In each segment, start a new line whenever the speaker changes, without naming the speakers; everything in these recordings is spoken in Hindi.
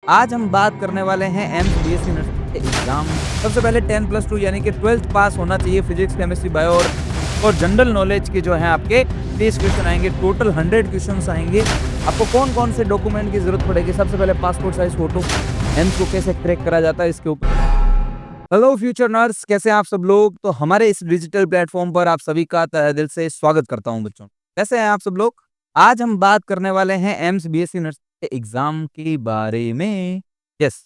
आज हम बात करने वाले हैं एम्स बीएससी नर्सिंग के एग्जाम। सबसे पहले 10+2 यानी कि 12th पास होना चाहिए। फिजिक्स, केमिस्ट्री, बायो और जनरल नॉलेज के जो है आपके 30 क्वेश्चन आएंगे। टोटल 100 क्वेश्चंस आएंगे। आपको कौन कौन से डॉक्यूमेंट की जरूरत पड़ेगी? सबसे पहले पासपोर्ट साइज फोटो। एम्स को कैसे क्रैक करा जाता है इसके ऊपर। हेलो फ्यूचर नर्स, कैसे हैं आप सब लोग? तो हमारे इस डिजिटल प्लेटफॉर्म पर आप सभी का तहे दिल से स्वागत करता हूं बच्चों। कैसे हैं आप सब लोग? आज हम बात करने वाले हैं एम्स बीएससी नर्सिंग के एग्जाम के बारे में। यस,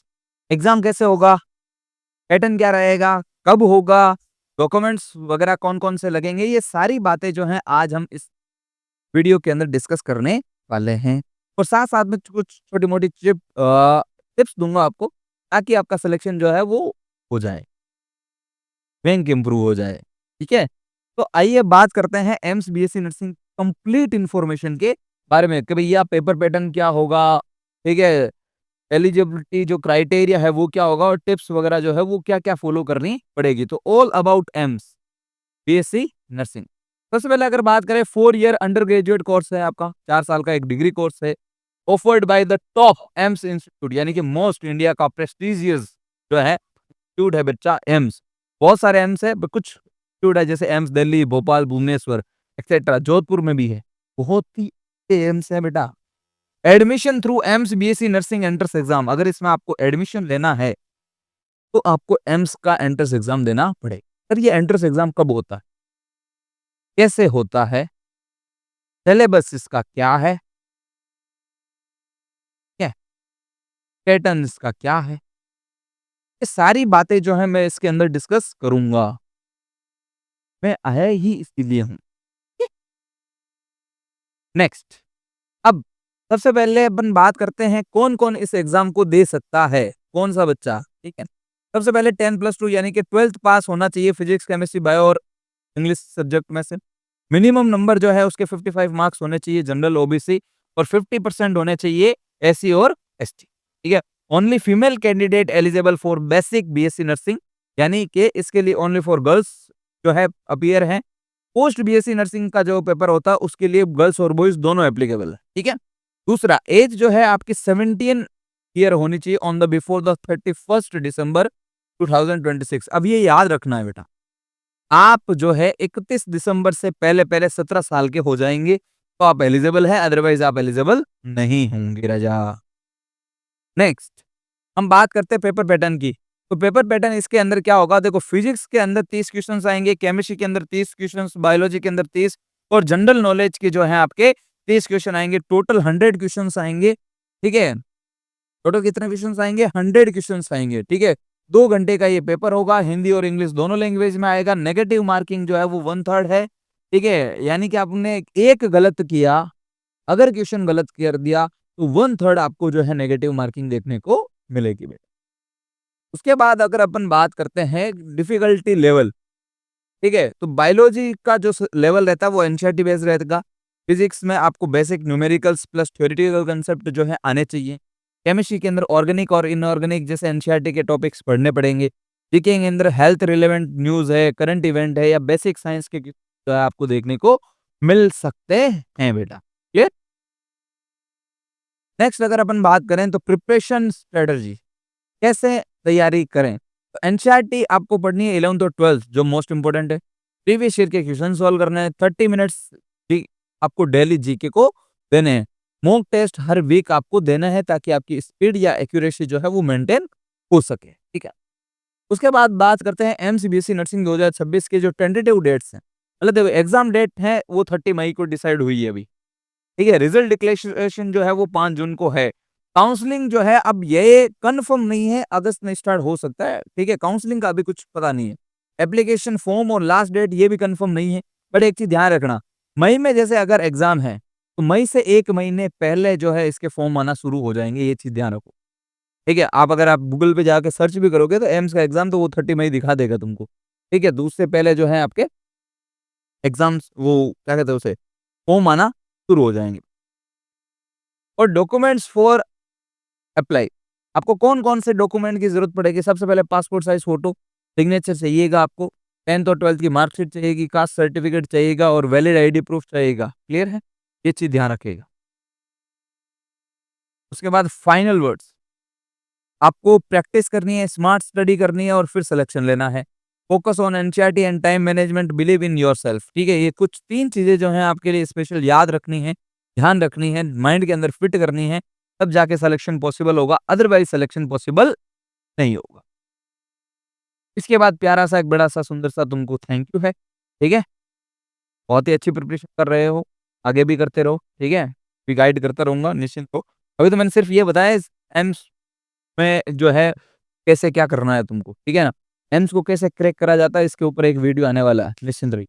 एग्जाम कैसे होगा, पैटर्न क्या रहेगा, कब होगा, डॉक्यूमेंट्स वगैरह कौन-कौन से लगेंगे, ये सारी बातें जो हैं आज हम इस वीडियो के अंदर डिस्कस करने वाले हैं। और साथ-साथ में कुछ छोटी-मोटी टिप्स दूँगा आपको, ताकि आपका सिलेक्शन जो है वो हो जाए, रैंक इम्प्रूव हो जाए। ठीक है? तो आइए बात करते हैं AIIMS BSc nursing complete information के बारे में कि भैया पेपर पैटर्न क्या होगा, ठीक है? एलिजिबिलिटी जो क्राइटेरिया है वो क्या होगा और टिप्स वगैरह जो है वो क्या-क्या फॉलो करनी पड़ेगी। तो all about AIIMS BSc nursing. सबसे पहले अगर बात करें 4 ईयर अंडर ग्रेजुएट कोर्स है आपका, 4 साल का एक डिग्री कोर्स है। Offered by the top AIIMS institute यानी कि मोस्ट इंडिया का प्रेस्टीजियस जो है इंस्टीट्यूट है बच्चा एम्स। बहुत सारे एम्स है, कुछ इंस्टीट्यूट है जैसे एम्स दिल्ली, भोपाल, भुवनेश्वर एक्सेट्रा, जोधपुर में भी है। बहुत ही एम्स है बेटा। Admission through AIIMS BSc nursing entrance exam. अगर इसमें आपको एडमिशन लेना है तो आपको एम्स का एंट्रेंस एग्जाम देना पड़ेगा। सर ये एंट्रेंस एग्जाम कब होता है, कैसे होता है, सिलेबस इसका क्या है, क्या पैटर्न इसका क्या है, ये सारी बातें जो है मैं इसके अंदर डिस्कस करूंगा। मैं आया ही इसीलिए हूँ। नेक्स्ट, अब सबसे पहले अपन बात करते हैं कौन कौन इस एग्जाम को दे सकता है, कौन सा बच्चा। ठीक है, सबसे पहले 10+2 यानी कि 12th पास होना चाहिए। फिजिक्स, केमिस्ट्री, बायो और इंग्लिश सब्जेक्ट में से मिनिमम नंबर जो है उसके 55 मार्क्स होने चाहिए जनरल ओबीसी और 50% होने चाहिए एससी और एसटी। ठीक है, only female candidate eligible for basic BSc nursing यानी कि इसके लिए ओनली फॉर गर्ल्स जो है अपीयर है। पोस्ट बीएससी नर्सिंग का जो पेपर होता है उसके लिए गर्ल्स और बॉयज दोनों एप्लीकेबल है। ठीक है, दूसरा एज जो है आपकी 17 ईयर होनी चाहिए ऑन द बिफोर द 31 दिसंबर 2026। अब ये याद रखना है बेटा, आप जो है 31 दिसंबर से पहले पहले 17 साल के हो जाएंगे तो आप एलिजिबल है, अदरवाइज आप एलिजिबल नहीं होंगे राजा। नेक्स्ट, हम बात करते हैं पेपर पैटर्न की। तो पेपर पैटर्न इसके अंदर क्या होगा, देखो फिजिक्स के अंदर 30 क्वेश्चंस आएंगे, केमिस्ट्री के अंदर 30 क्वेश्चंस, बायोलॉजी के अंदर 30 और जनरल नॉलेज के जो है आपके 30 क्वेश्चन आएंगे। टोटल 100 क्वेश्चंस आएंगे। ठीक है, टोटल कितने क्वेश्चंस आएंगे? 100 क्वेश्चंस आएंगे। ठीक है, 2 घंटे का ये पेपर होगा, हिंदी और इंग्लिश दोनों लैंग्वेज में आएगा। नेगेटिव मार्किंग जो है वो 1/3 है। ठीक है, यानी कि आपने एक गलत किया, अगर क्वेश्चन गलत कर दिया तो 1/3 आपको जो है नेगेटिव मार्किंग देखने को मिलेगी बेटा। उसके बाद अगर अपन बात करते हैं डिफिकल्टी लेवल, ठीक है, तो बायोलॉजी का जो लेवल रहता है वो एनसीईआरटी बेस्ड रहेगा। फिजिक्स में आपको basic numericals plus theoretical concept जो है आने चाहिए। केमिस्ट्री के अंदर ऑर्गेनिक और इनऑर्गेनिक जैसे एनसीईआरटी के टॉपिक्स पढ़ने पड़ेंगे। जीके के अंदर हेल्थ रिलेवेंट न्यूज है, करंट इवेंट है या बेसिक साइंस के जो है आपको देखने को मिल सकते हैं बेटा। ये नेक्स्ट अगर अपन बात करें तो प्रिपरेशन स्ट्रेटजी, कैसे तैयारी करें। तो एनसीईआरटी आपको पढ़नी है 11th और 12th जो मोस्ट इंपोर्टेंट है। प्रीवियस ईयर के क्वेश्चन सॉल्व करने हैं। 30 मिनट्स आपको डेली जीके को देने हैं। मॉक टेस्ट हर वीक आपको देना है ताकि आपकी स्पीड या एक्यूरेसी जो है वो मेंटेन हो सके। ठीक है, उसके बाद बात करते हैं एमसीबीएसई नर्सिंग 2026 के जो टेंटेटिव डेट्स हैं। मतलब देखो एग्जाम डेट है वो 30 मई को डिसाइड हुई है अभी। ठीक है, रिजल्ट डिक्लेरेशन जो है वो 5 जून को है। काउंसलिंग जो है अब ये कंफर्म नहीं है, अगस्त में स्टार्ट हो सकता है। ठीक है, काउंसलिंग का अभी कुछ पता नहीं है। एप्लीकेशन फॉर्म और लास्ट डेट ये भी कंफर्म नहीं है। बट एक चीज ध्यान रखना, मई में जैसे अगर एग्जाम है तो मई से 1 महीने पहले जो है इसके फॉर्म आना शुरू हो जाएंगे, ये चीज ध्यान रखो। ठीक है, आप अगर आप गूगल पे जाके सर्च भी करोगे तो एम्स का एग्जाम तो वो 30 मई दिखा देगा तुमको। ठीक है, तो उससे पहले जो है आपके एग्जाम्स वो क्या कहते हैं उसे फॉर्म आना शुरू हो जाएंगे। और डॉक्यूमेंट्स फॉर अप्लाई, आपको कौन-कौन से डॉक्यूमेंट की ज़रूरत पड़ेगी? सबसे पहले पासपोर्ट साइज़ फ़ोटो, सिग्नेचर चाहिएगा आपको, 10th और 12th की मार्कशीट चाहिएगी, कास्ट सर्टिफिकेट चाहिएगा और वैलिड आईडी प्रूफ चाहिएगा। क्लियर है? ये चीज़ ध्यान रखिएगा। उसके बाद फाइनल वर्ड्स, आपको प्रैक्टिस करनी है, स्मार्ट स्टडी करनी है और फिर सिलेक्शन लेना है। Focus on NCERT and time management, believe in yourself. ठीक है? ये कुछ 3 चीज़ें जो हैं आपके लिए स्पेशल याद रखनी है, ध्यान रखनी है, माइंड के अंदर फिट करनी है, तब जाके सिलेक्शन पॉसिबल होगा, अदरवाइज़ सिलेक्शन पॉसिबल नहीं होगा। इसके बाद प्यारा-सा एक बड़ा-सा सुंदर-सा तुमको थैंक यू है। ठीक है? बहुत ही अच्छी प्रिपरेशन कर रहे हो, आगे भी करते रहो। ठीक है? भी गाइड करता रहूँगा, निश्चिंत हो। अभी तो मैंने सिर्फ ये बताया इस एम्स में जो है कैसे क्या करना है तुमको, ठीक है ना? एम्स को कैसे क्रैक करा जाता है इसके ऊपर एक वीडियो आने वाला है, निश्चिंत रहिए।